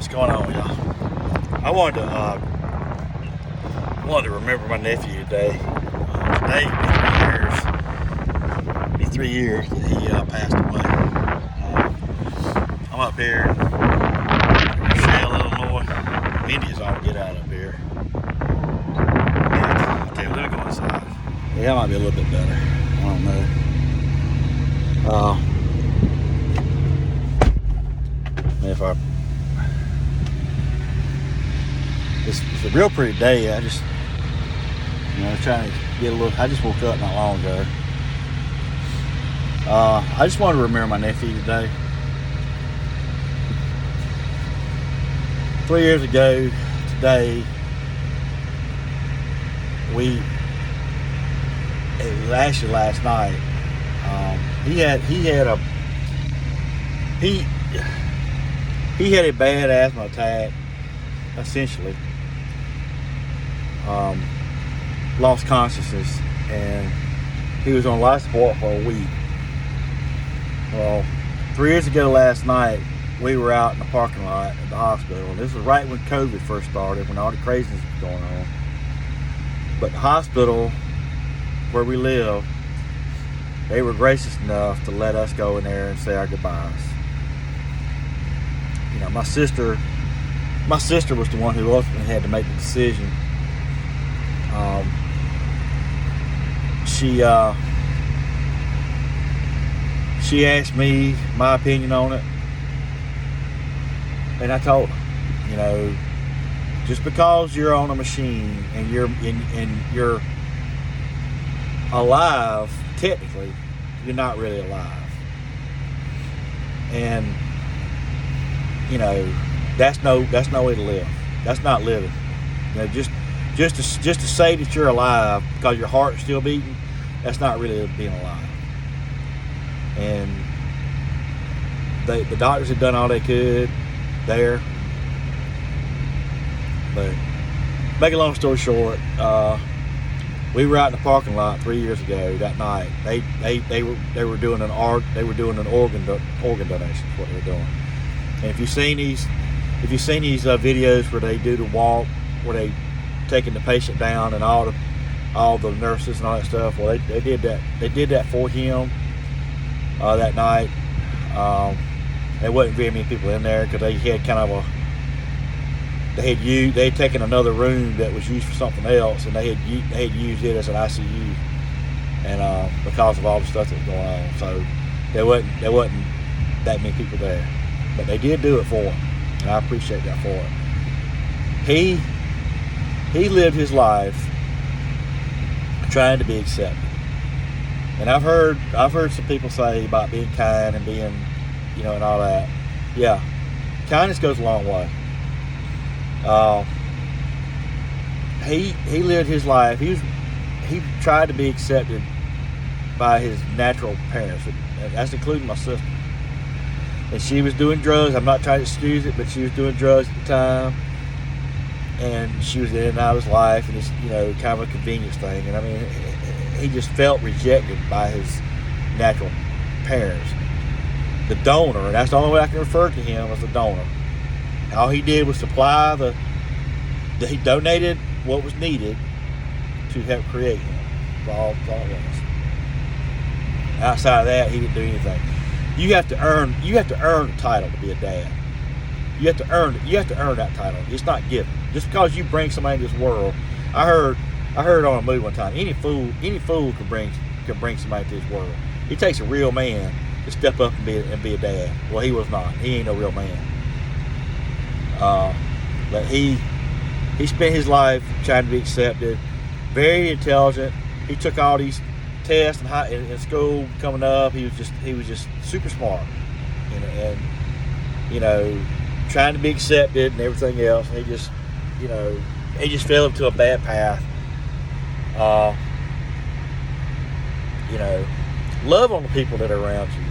What's going on, y'all? I wanted to remember my nephew today. Today be 3 years that he passed away. I'm up here in Rochelle, Illinois. Indians ought to get out up here. Yeah, okay, let me go inside. Yeah, that might be a little bit better. I don't know. If I It's a real pretty day. I just, trying to get a little. I just woke up not long ago. I just wanted to remember my nephew today. 3 years ago today, it was actually last night. He had a bad asthma attack, essentially. Lost consciousness, and he was on life support for a week. Well, 3 years ago last night, we were out in the parking lot at the hospital. And this was right when COVID first started, when all the craziness was going on. But the hospital where we live, they were gracious enough to let us go in there and say our goodbyes. My sister was the one who ultimately had to make the decision. She asked me my opinion on it, and I told her, just because you're on a machine and you're alive, technically, you're not really alive. And that's no way to live. That's not living. Just to say that you're alive because your heart's still beating, that's not really being alive. And the doctors had done all they could there. But make a long story short, we were out in the parking lot 3 years ago that night. They were doing an organ donation. What they were doing. And if you've seen these videos where they do the walk, where they taking the patient down and all the nurses and all that stuff, well, they did that. They did that for him that night. There wasn't very many people in there because they had they had taken another room that was used for something else, and they had used it as an ICU, and because of all the stuff that was going on, so there wasn't that many people there, but they did do it for him, and I appreciate that for him. He lived his life trying to be accepted, and I've heard some people say about being kind and being, and all that. Yeah, kindness goes a long way. He lived his life. He tried to be accepted by his natural parents. That's including my sister. And she was doing drugs. I'm not trying to excuse it, but she was doing drugs at the time. And she was in and out of his life, and it's kind of a convenience thing. And I mean, he just felt rejected by his natural parents. The donor, and that's the only way I can refer to him as the donor. All he did was supply he donated what was needed to help create him. That's all it was. Outside of that, he didn't do anything. You have to earn the title to be a dad. You have to earn that title. It's not given. Just because you bring somebody into this world. I heard on a movie one time, any fool can bring somebody into this world. It takes a real man to step up and be a dad. Well, he was not. He ain't no real man. But he spent his life trying to be accepted. Very intelligent. He took all these tests in school coming up. He was just super smart, and trying to be accepted and everything else. And he just fell into a bad path. Love on the people that are around you.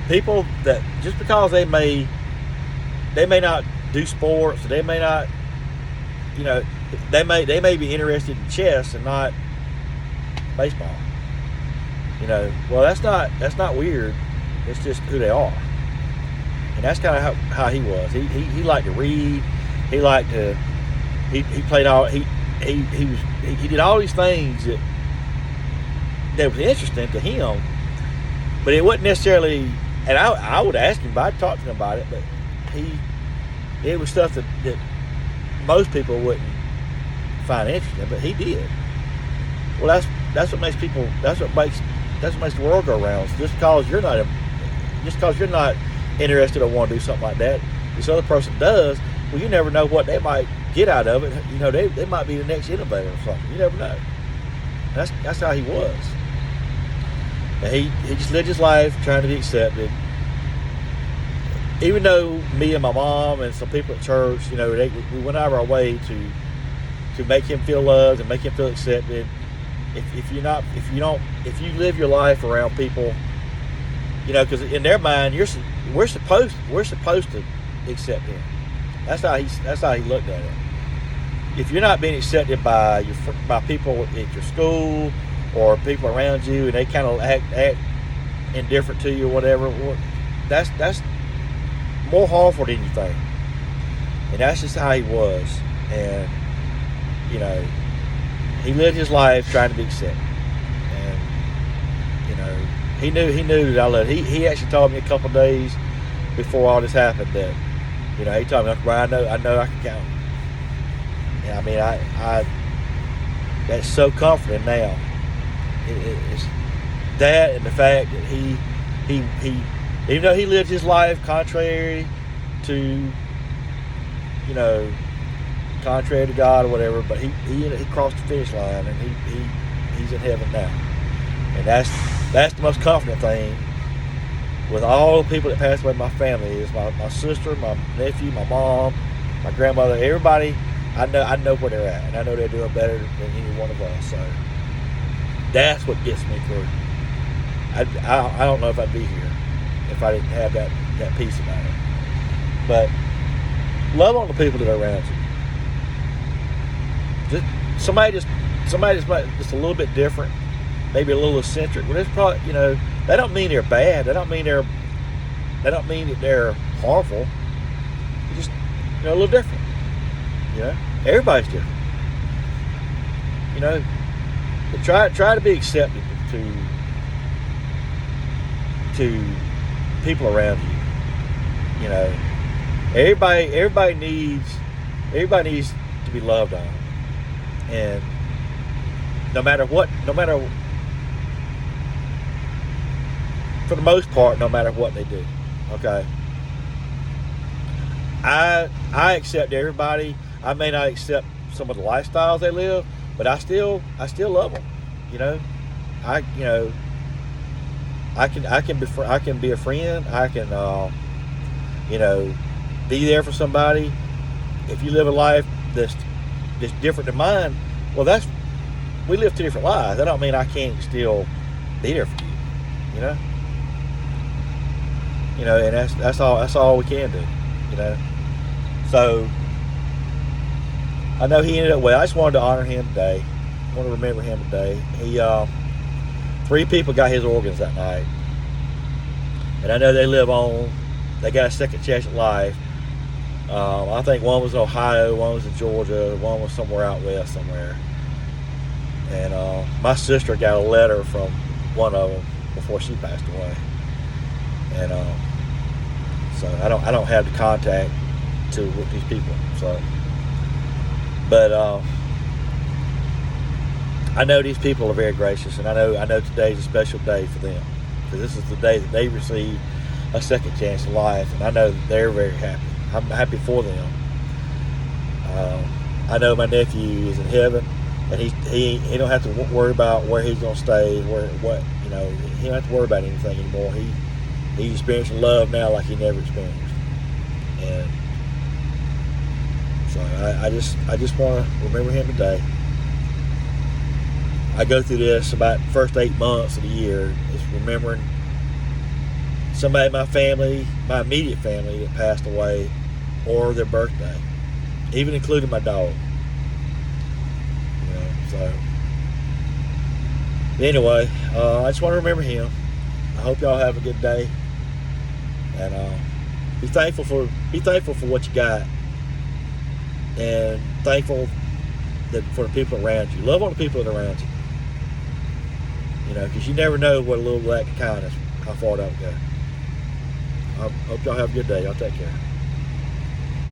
People that just because they may not do sports, they may not, they may be interested in chess and not baseball. Well, that's not weird. It's just who they are. And that's kind of how he was. He liked to read. He liked to. He played all. He did all these things that was interesting to him, but it wasn't necessarily. And I would ask him, I'd talk to him about it, but it was stuff that most people wouldn't find interesting, but he did. Well, that's what makes people. That's what makes the world go round. So just because you're not interested or want to do something like that, this other person does. Well, you never know what they might get out of it. You know, they might be the next innovator or something. You never know. That's how he was. And he just lived his life trying to be accepted. Even though me and my mom and some people at church, you know, we went out of our way to make him feel loved and make him feel accepted. If you live your life around people, you know, because in their mind, we're supposed to accept him. That's how he looked at it. If you're not being accepted by people at your school or people around you, and they kind of act indifferent to you or whatever, well, that's more harmful than you think. And that's just how he was. And you know, he lived his life trying to be accepted. And you know, he knew that I loved him. He actually told me a couple of days before all this happened that, you know, he told me, Uncle Brian, I know I can count. And I mean, I that's so comforting now. It's that, and the fact that he even though he lived his life contrary to, you know, contrary to God or whatever, but he crossed the finish line, and he's in heaven now. And that's the most comforting thing with all the people that passed away in my family is my sister, my nephew, my mom, my grandmother, everybody. I know where they're at, and I know they're doing better than any one of us. So that's what gets me through. I don't know if I'd be here if I didn't have that peace about it. But love on the people that are around you. Somebody just a little bit different, maybe a little eccentric. But it's probably, you know, they don't mean they're bad. They don't mean that they're harmful. They're just, you know, a little different. You know, everybody's different. You know, but try to be accepting to people around you. You know, everybody needs to be loved on, and no matter for the most part, no matter what they do, okay. I accept everybody. I may not accept some of the lifestyles they live, but I still love them. You know, I can be a friend. I can you know, be there for somebody. If you live a life that's different than mine, well, we live two different lives. That don't mean I can't still be there for you. You know. You know, and that's all we can do. You know. So I know he ended up well. I just wanted to honor him today. I want to remember him today. He 3 people got his organs that night, and I know they live on. They got a second chance at life. I think one was in Ohio, one was in Georgia, one was somewhere out west somewhere. And my sister got a letter from one of them before she passed away. And so I don't have the contact with these people. So, but I know these people are very gracious, and I know today's a special day for them, because this is the day that they receive a second chance in life, and I know that they're very happy. I'm happy for them. I know my nephew is in heaven, and he don't have to worry about where he's gonna stay, he don't have to worry about anything anymore. He's experiencing love now like he never experienced, and so I just want to remember him today. I go through this about the first 8 months of the year, is remembering somebody in my family, my immediate family, that passed away, or their birthday, even including my dog. You know, so anyway, I just want to remember him. I hope y'all have a good day, and Be thankful for what you got, and thankful for the people around you. Love on the people that are around you. You know, because you never know what a little act of kindness, how far that will go. I hope y'all have a good day. Y'all take care.